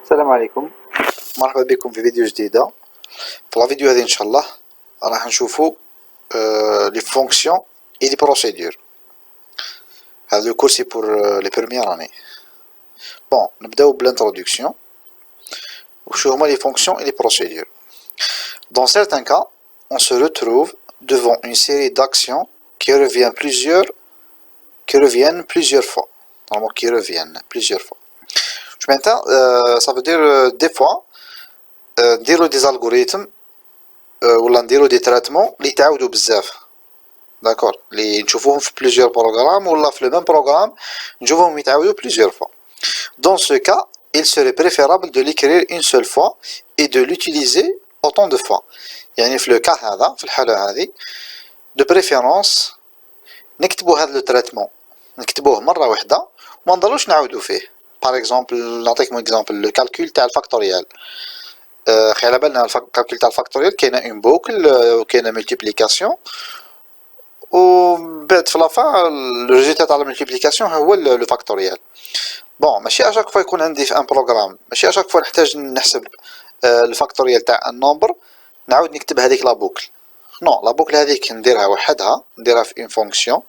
السلام عليكم. مرحبا بكم في فيديو جديدة. في لا فيديو هذه ان شاء الله راح نشوفوا لي فونكسيون اي لي بروسيدور. هذا لو كورسي بور لي بروميير اني. بون نبداو بالانتروداكسيون. وشو هما لي فونكسيون اي لي بروسيدور. Dans certains cas, on se retrouve devant une série d'actions qui reviennent plusieurs fois. Normalement, qui reviennent plusieurs fois. Maintenant, ça veut dire des fois, نديرو des algorithmes ولا نديرو دي تريتمون اللي يتعاودوا بزاف. داكور اللي نشوفوهم في بليزيور بروغرام ولا في لو ميم بروغرام نشوفوهم يتعاودوا بليزيور فوا. Dans ce cas, il serait préférable de l'écrire une seule fois et de l'utiliser autant de fois. يعني في لو كا هذا في الحالة هذه de préférence نكتبو هذا لو تريتمون نكتبوه مرة واحدة وما نضلوش نعاودو فيه. باغ اكزومبل نعطيكم اكزومبل لو كالكول تاع الفاكتوريال. خي على بالنا الكالكول تاع الفاكتوريال كاينه اون بوكل وكاينه ملتيبليكاسيون وبعد في لافان لو ريزولتا تاع الملتيبليكاسيون هو لو فاكتوريال. بون ماشي اشاك فوا يكون عندي في ان بروغرام ماشي اشاك فوا نحتاج نحسب الفاكتوريال تاع ان نومبر نعاود نكتب هذيك لا بوكل. نو لا بوكل هذيك نديرها وحدها نديرها في اون فونكسيون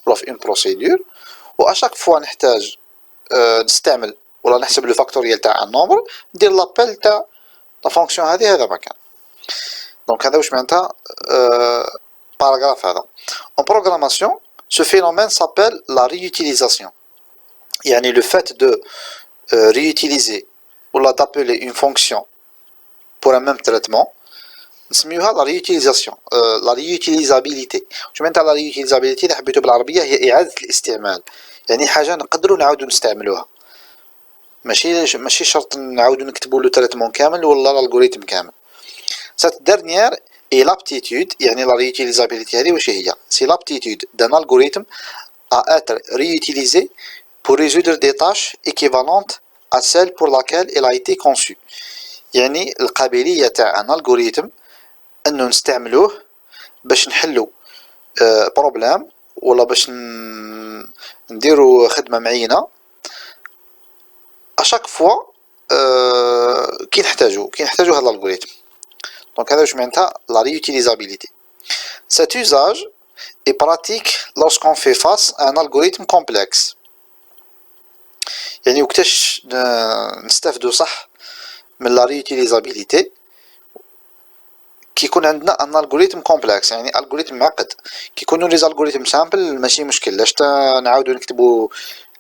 ولا في اون بروسيدور واشاك فوا نحتاج نستعمل ولا نحسب لو فاكتوريال تاع ان نومبر ندير لابيل تاع لا فونكسيون هذه هذا مكان. دونك هذا واش معناتها باراغراف هذا. En programmation, ce phénomène s'appelle la réutilisation. يعني le fait de réutiliser ou d'appeler une fonction pour un même traitement نسميوها la réutilisation, la réutilisabilité. واش معناتها la réutilisabilité إذا حبيتو بالعربية هي إعادة الاستعمال. يعني حاجة نقدروا نعاودوا نستعملوها. ماشي شرط نعاودوا نكتبوا له تريتمون كامل ولا الالغوريثم كامل. Cette dernière est l'aptitude, يعني la réutilisabilité هذه واش هي؟ C'est l'aptitude d'un algorithme à être réutilisé pour résoudre des tâches équivalentes à celle pour laquelle il a été conçu. يعني القابلية تاع ان algorithme انه نستعملوه باش نحلو بروبلام ولا باش نديرو خدمة معينة اشاك فوا كي نحتاجو هذا الالغوريثم. دونك هذا واش معناتها la réutilisabilité. Cet usage est pratique lorsqu'on fait face à un algorithme complexe. يعني وقتاش نستافدو صح من la réutilisabilité كي يكون عندنا ان الغوريثم كومبلكس يعني الغوريثم معقد. كي يكونوا لي الغوريثم سامبل ماشي مشكل لاش نعاودو نكتبو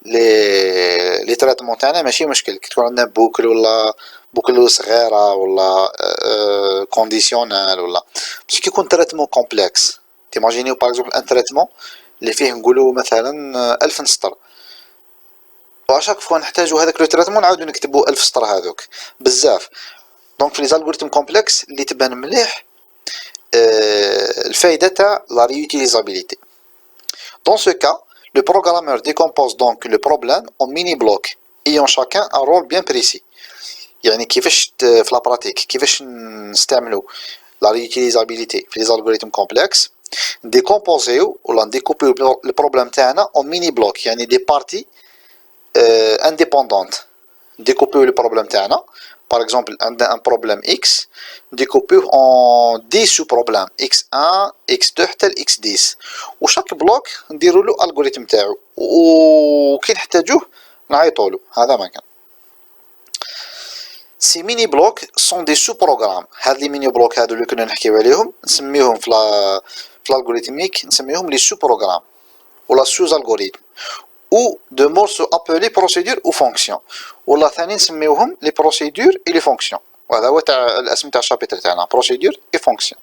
لي تريتمون تاعنا ماشي مشكل. كي تكون عندنا بوكل صغيره ولا كونديسيونال ولا باش كي يكون تريتمون كومبلكس تيماجينيو باغ اكزومبل ان تريتمون اللي فيه نقولوا مثلا 1000 سطر واشاك فوا نحتاجو هذاك لو تريتمون نعاودو نكتبو 1000 سطر هذوك بزاف. دونك في لي الغوريثم كومبلكس اللي تبان مليح الفائده تاع لا ريوتيليزابيليتي. Dans ce cas, le programmeur décompose donc le problème en mini-blocs ayant chacun un rôle bien précis. يعني كيفاش في لا براتيك كيفاش نستعملوا لا ريوتيليزابيليتي في لي الغوريثم كومبلكس نديكومبوزيو ولا نديكوبيو البروبليم تاعنا en mini blocs يعني دي بارتي indépendantes. نديكوبيو البروبليم تاعنا par exemple عندنا un problème x découpé en 10 sous-problèmes x1 x2 حتى x10 وشاك بلوك نديرو له الغوريثم تاعو وكي نحتاجوه نعيطوا له. هذا ما كان. Ces mini blocs sont des sous-programmes. هاد لي ميني بلوك هادو اللي كنا نحكيو عليهم نسميهم في الالغوريثميك نسميهم لي sous-programmes ولا sous-algorithmes ou de morceaux appelés procédures ou fonctions ولا ثاني نسميوهم لي بروسيدور اي لي فونكسيون. وهذا هو تاع الاسم تاع الشابتر تاعنا بروسيدور اي فونكسيون.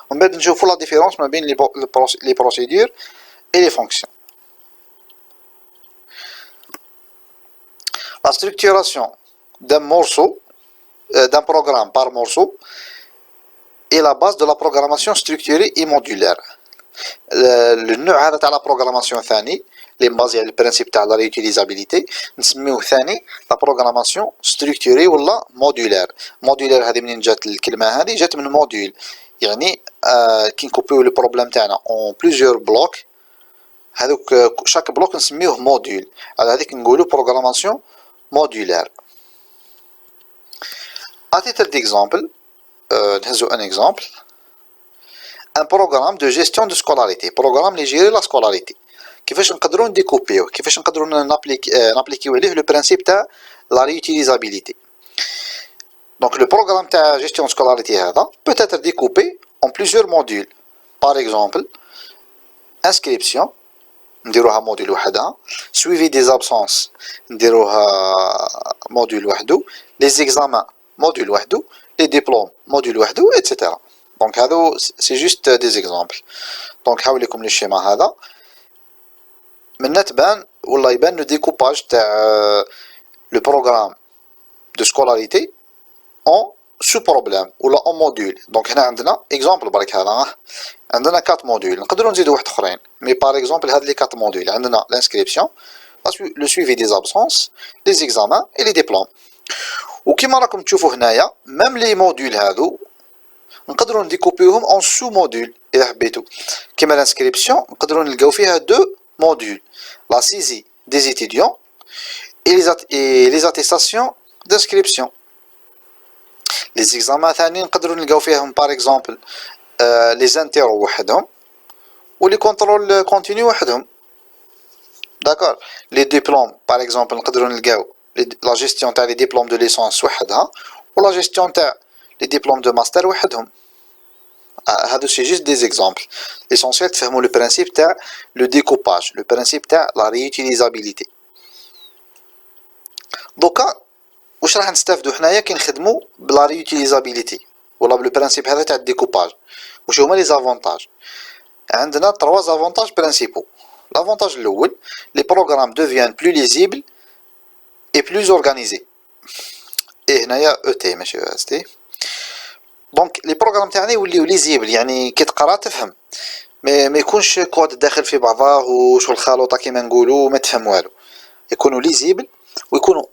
ومن بعد نشوفوا لا ديفيرونس ما بين لي بروسيدور اي لي فونكسيون. La structuration d'un morceau d'un programme par morceau est la base de la programmation structurée et modulaire. النوع هذا تاع لا بروغراماسيون ثاني اللي مبازي على البرانسيب تاع لا ريوتيليزابيليتي نسميوه ثاني لا بروغراماسيون ستركتوري ولا مودولير. مودولير هذه منين جات الكلمه هذه؟ جات من موديول يعني كي نكوبيو لو بروبليم تاعنا اون بليزيور بلوك هذوك شاك بلوك نسميوه موديول على هذيك نقولوا بروغراماسيون مودولير. à titre d'exemple نهزو un exemple un programme de gestion de scolarité programme اللي يجيري لا سكولاريتي كيفاش نقدروا نديكوبيوه كيفاش نقدروا نابليكيو عليه لو برينسيپ تاع لا ريوتيليزابيليتي دونك لو بروغرام تاع جيستيون سكولاريتي هذا peut être découpé en plusieurs modules par exemple inscription نديروها موديل وحدها suivi des absences نديروها موديل وحده les examens موديل وحده les diplômes موديل وحده etc. دونك هذو سي جوست دي زيكزامبل دونك حاول لكم لي الشيما هذا من تبان والله يبان لو ديكوباج تاع لو بروغرام دو سكولاريتي اون سو بروبليم ولا اون موديل دونك هنا عندنا اكزامبل برك هذا عندنا 4 موديل نقدروا نزيدوا واحد اخرين مي بار اكزامبل هاد لي 4 موديل عندنا لانسكريبسيون لو سويفي دي زابسونس لي زيكزامان اي لي ديبلوم وكيما راكم تشوفوا هنايا ميم لي موديل هادو نقدروا نديكوبيوهم اون سو موديل اذا حبيتوا كيما لانسكريبسيون نقدروا نلقاو فيها دو موديل لا سيزي دي étudiants et les attestations d'inscription les examens ثاني نقدروا نلقاو فيهم par exemple les interros وحدهم و les contrôles continus وحدهم d'accord les diplômes par exemple نقدروا نلقاو la gestion تاع les diplômes de licence وحدها و la gestion تاع les diplômes de master وحدهم هادو سي جيست دي زيكزامبل ليسونسيال تفهموا لو برينسيپ تاع لو ديكوباج لو برينسيپ تاع لا ريوتيليزابيليتي دوكا واش راح نستافدوا حنايا كي نخدموا بلا ريوتيليزابيليتي ولا بلو برينسيپ هذا تاع الديكوباج واش هما لي زافونتاج عندنا 3 زافونتاج برينسيبو لافونتاج الاول لي بروغرام دوفيان بلو ليزيبل اي بلو اورغانيزي اي هنايا او تي ماشي او اس تي دونك لي بروغرام تاعنا يوليو ليزيبل يعني كي تقرا تفهم ما يكونش كود داخل في بعضاه وشغل خلوطه كيما نقولوا ما تفهم والو يكونوا ليزيبل ويكونوا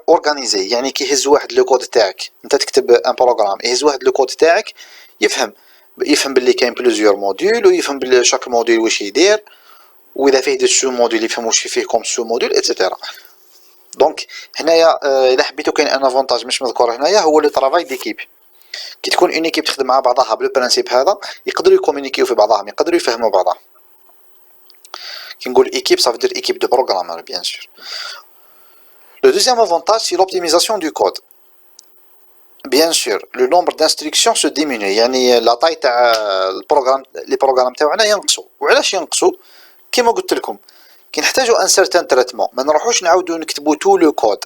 اورغانيزي يعني كي يهز واحد لو كود تاعك انت تكتب ان بروغرام يهز واحد لو كود تاعك يفهم باللي كاين بليزيور موديل ويفهم باللي شاك موديل واش يدير واذا فيه دي سو موديل يفهم واش فيه كوم سو موديل اتسيتيرا دونك هنايا الا حبيتو كاين ان افونتاج مش مذكور هنايا هو لو طرافاي ديكيب كي تكون اون ايكيب تخدم مع بعضها بلو برينسيپ هذا يقدروا يكومونيكيو في بعضهم يقدروا يفهموا بعضهم كي نقول ايكيب صافي دير ايكيب دو بروغرامر بيان سور Le deuxième avantage, c'est l'optimisation du code. Bien sûr, le nombre d'instructions se diminue. يعني la taille تاع البروغرام لي بروغرام تاعنا ينقصوا. وعلاش ينقصوا؟ كيما قلت لكم كي نحتاجوا ان سيرتان تريتمون ما نروحوش نعاودوا نكتبوا تو لو كود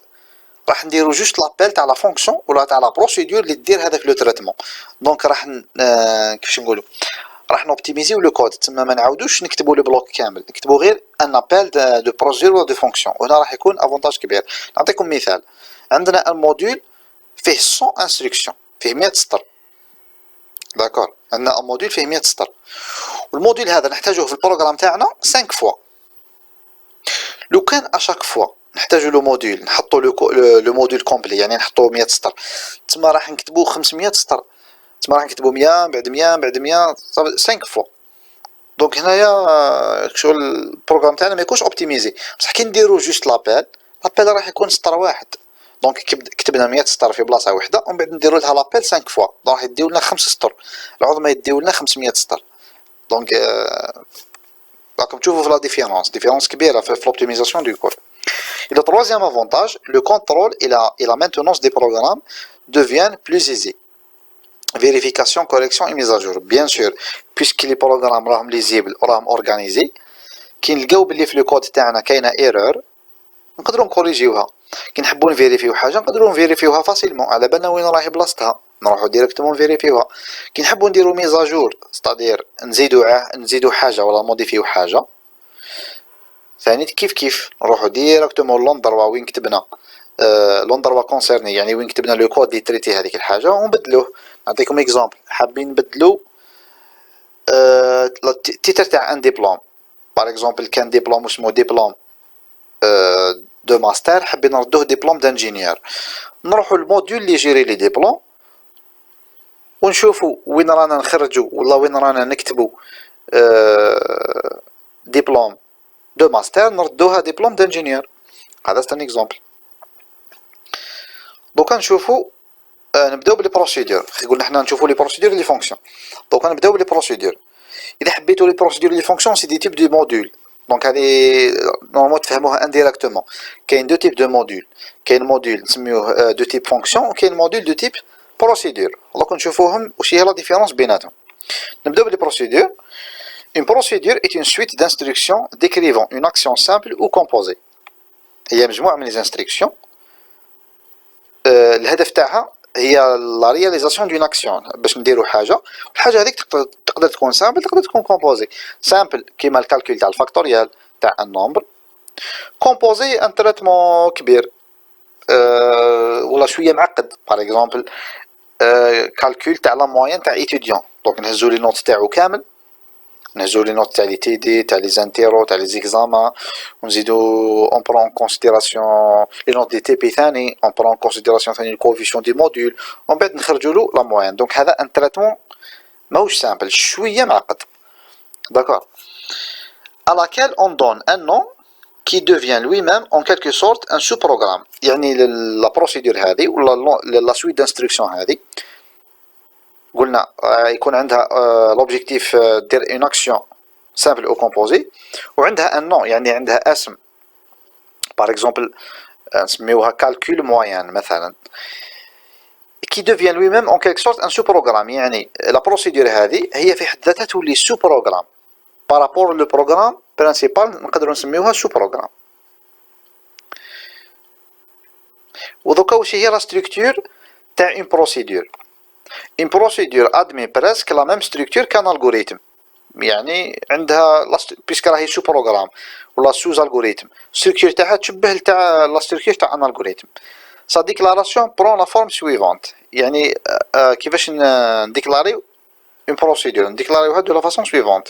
راح نديرو جوست لابيل تاع لا فونكسيون ولا تاع لا بروسيدور اللي دير هذاك لو تريتمون دونك راح كيفاش نقولوا راح نوبتيميزيو لو كود تما ما نعاودوش نكتبوا لو بلوك كامل نكتبوا غير ان ابيل دو بروسيدور ولا دو فونكسيون وهنا راح يكون افونتاج كبير نعطيكم مثال عندنا ان موديل فيه 100 انستركسيون فيه 100 سطر داكور عندنا ان موديل فيه 100 سطر والموديل هذا نحتاجوه في البروغرام تاعنا 5 فوا لو كان اشاك فوا نحتاجو لو موديل نحطو لو موديل كومبلي يعني نحطو 100 سطر تما راح نكتبو 500 سطر تما راح نكتبو 100 بعد 100 بعد 100 5 فوا دونك هنايا شغل البروغرام تاعنا ما يكونش اوبتيميزي بصح كي نديرو جوست لابيل راح يكون سطر واحد دونك كتبنا 100 سطر في بلاصه واحده ومن بعد نديرو لها لابيل 5 فوا راح يديو لنا 5 سطر العظمى يديو لنا 500 سطر دونك راكم تشوفوا في لا ديفيرونس كبيره في l'optimisation du code. Et le troisième avantage, le contrôle et la maintenance des programmes deviennent plus aisés. Vérification, correction et mise à jour. Bien sûr, puisque les programmes راهم lisibles وراهم organisés, كي نلقاو بلي في الكود تاعنا كاينه ايرور نقدروا نكوريجيوها كي نحبوا نفيريفيو حاجه نقدروا نفيريفيوها فاسيلمون على بالنا وين راهي بلاصتها نروحوا ديريكتومون نفيريفيوها كي نحبوا نديروا ميزاجور ستادير نزيدوا حاجه ولا موديفيو حاجه ثاني كيف نروحوا ديريكتومون لوندروا وين كتبنا لوندروا كونسيرني يعني وين كتبنا لو كود اللي تريتي هذيك الحاجه ونبدلوه نعطيكم اكزامبل حابين نبدلوا التيتر تاع ان ديبلوم باغ اكزومبل كان ديبلوم اسمه ديبلوم دو ماستر حابين نردوه ديبلوم دانجينيور نروحوا الموديول اللي يجيري لي ديبلوم ونشوفوا وين رانا نخرجوا ولا وين رانا نكتبوا ديبلوم دو ماستر نردوها ديبلوم دانجينيور هذا ستان اكزامبل دوكا نشوفوا نبداو بلي بروسيدور. قلنا حنا نشوفوا لي بروسيدور لي فونكسيون. دونك نبداو بلي بروسيدور. اذا حبيتوا لي بروسيدور لي فونكسيون سي دي تيب دو موديل. دونك هذه نورمالمون تفهموها انديريكتومون. كاين دو تيب دو موديل، كاين موديل نسميوه دو تيب فونكسيون وكاين موديل دو تيب بروسيدور. دونك نشوفوهم واش هي لا ديفيرونس بيناتهم. نبداو بلي بروسيدور. Une procédure est une suite d'instructions décrivant une action simple ou composée. هي مجموعة من les instructions. الهدف تاعها هي لا رياليزاسيون دون اكسيون، باش نديرو حاجه، الحاجه هذيك تقدر تكون سامبل تقدر تكون كومبوزي. سامبل كيما الكالكول تاع الفاكتوريال تاع ان نومبر، كومبوزي ان تريتمون كبير ولا شويه معقد. باغ اكزومبل كالكول تاع لا موين تاع ايتيديون، دونك نهزو لي نوت تاعو كامل، نهزو لي نوت تاع لي تي دي تاع لي زانتيرو تاع لي زيكزامان، ونزيدو اون برون كونسيديراسيون لي نوت دي تي بي ثاني، اون برون كونسيديراسيون ثاني الكوفيسيون دي موديل، ومن بعد نخرجولو لا موين. دونك هذا ان تريتمون ماهوش سامبل، شويه معقد. داكور. à laquelle on donne un nom qui devient lui-même en quelque sorte un sous-programme. يعني la procédure هذه ولا la suite d'instruction هذه قلنا يكون عندها l'objectif دير une action simple ou composée وعندها un nom يعني عندها اسم. par exemple نسميوها calcul moyen مثلا، qui devient lui-même en quelque sorte un sous-programme. يعني la procédure هذه هي في حد ذاتها تولي sous-programme par rapport au programme principal نقدروا نسميوها sous-programme. ودوكا واش هي la structure تاع une procédure. Une procédure admet presque la même structure qu'un algorithme. يعني عندها بيسك راهي سو بروغرام ولا سوز الغوريثم، ستركتور تاعها تشبه تاع لا ستركتور تاع ان الغوريثم. سا ديكلاراسيون برون لا فورم سويفونت. يعني كيفاش نديكلاريو اون بروسيدور، نديكلاريوها دو لا فاسون سويفونت.